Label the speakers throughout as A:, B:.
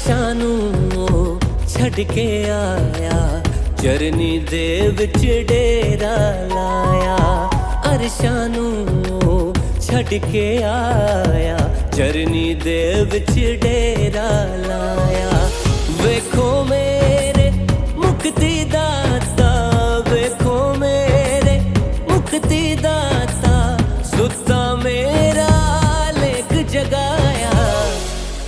A: ਅਰਸ਼ਾਂ ਨੂੰ ਛੱਡ ਕੇ ਆਇਆ, ਚਰਨੀ ਦੇ ਵਿੱਚ ਡੇਰਾ ਲਾਇਆ। ਅਰਸ਼ਾਂ ਨੂੰ ਛੱਡ ਕੇ ਆਇਆ, ਚਰਨੀ ਦੇ ਵਿੱਚ ਡੇਰਾ ਲਾਇਆ। ਵੇਖੋ ਮੇਰੇ ਮੁਕਤੀ ਦਾਤਾ, ਵੇਖੋ ਮੇਰੇ ਮੁਕਤੀ ਦਾਤਾ, ਸੁੱਤਾ ਮੇਰਾ ਲੇਖ ਜਗਾਇਆ।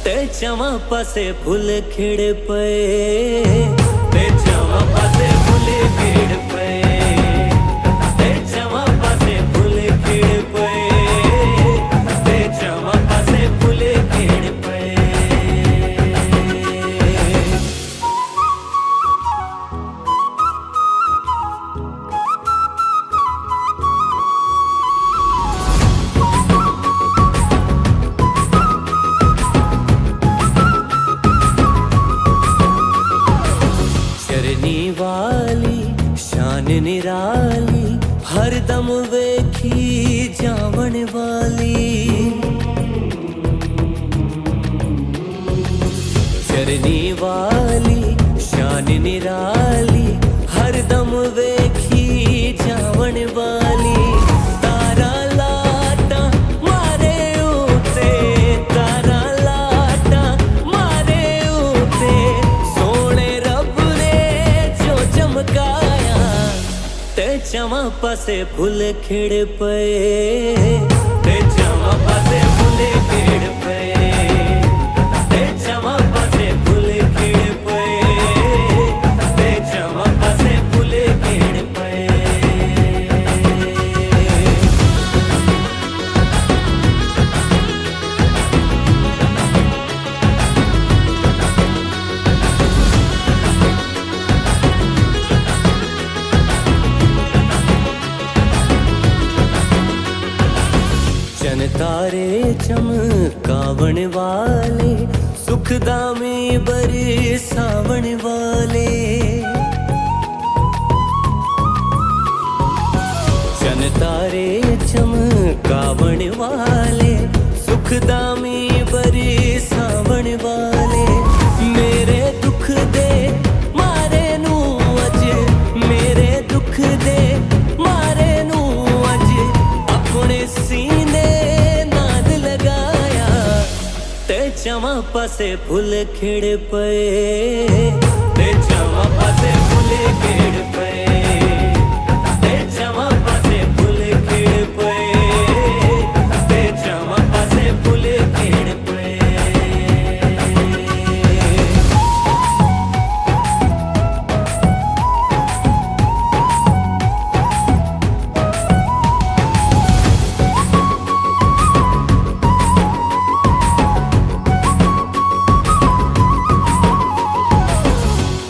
A: ਤੇ ਚਾਵਾਂ ਪਾਸੇ ਫੁੱਲ ਖਿੜ ਪਏ, ਤੇ ਚਾਵਾਂ ਪਾਸੇ ਫੁੱਲ ਖਿੜ ਪਏ, ਤੇ ਚਾਵਾਂ ਪਾਸੇ ਫੁੱਲ ਖਿੜ ਪਏ, ਤੇ ਚਾਵਾਂ ਪਾਸੇ ਫੁੱਲ ਖਿੜ ਪਏ। चरनी वाली शान निराली, हरदम वेखी जावन वाली। चरनी वाली शान निराली, हरदम वेखी जावन वाली। तारा लाटा मारे उते, तारा लाटा मारे उते, सोने रब ने जो चमकाया। ते चावां पासे फुल खिड़ पए, ते चावां पासे फुल खिड़ पए, ते चावां पासे फुल खिड़ पए, ते चावां पासे फुल खिड़ पए। चन तारे चमकावन वाले, सुखदामी बरसावन वाले। चन तारे चमकावन वाले, सुखदामी बरसावन वाले। मेरे दुख दे मारे नू अज, मेरे दुख दे मारे नू अज, अपने सीने नाद लगाया। ते चावां पासे फुल खिड़ पए, ते चावां पासे फुल खिड़ पए, ते चावां पासे फुल खिड़ पए, ते चावां पासे फुल खिड़ पए।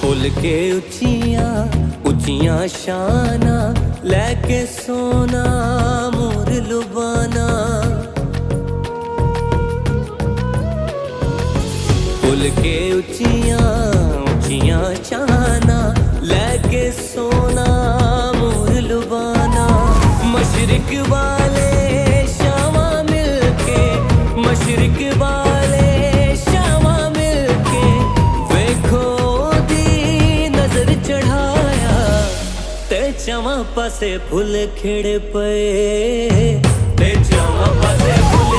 A: फुल के उचियां उचियां शाना, लैके सोना मोर लुबाना। फुल के उचियां उचियां शाना, लैके सोना मोर लुबाना। मशरिक वाले शामा मिलके, मशरिक वाले शामा मिलके, वेखो चढ़ाया। ते चावां पासे फुल खिड़ पए, ते चावां पासे फुल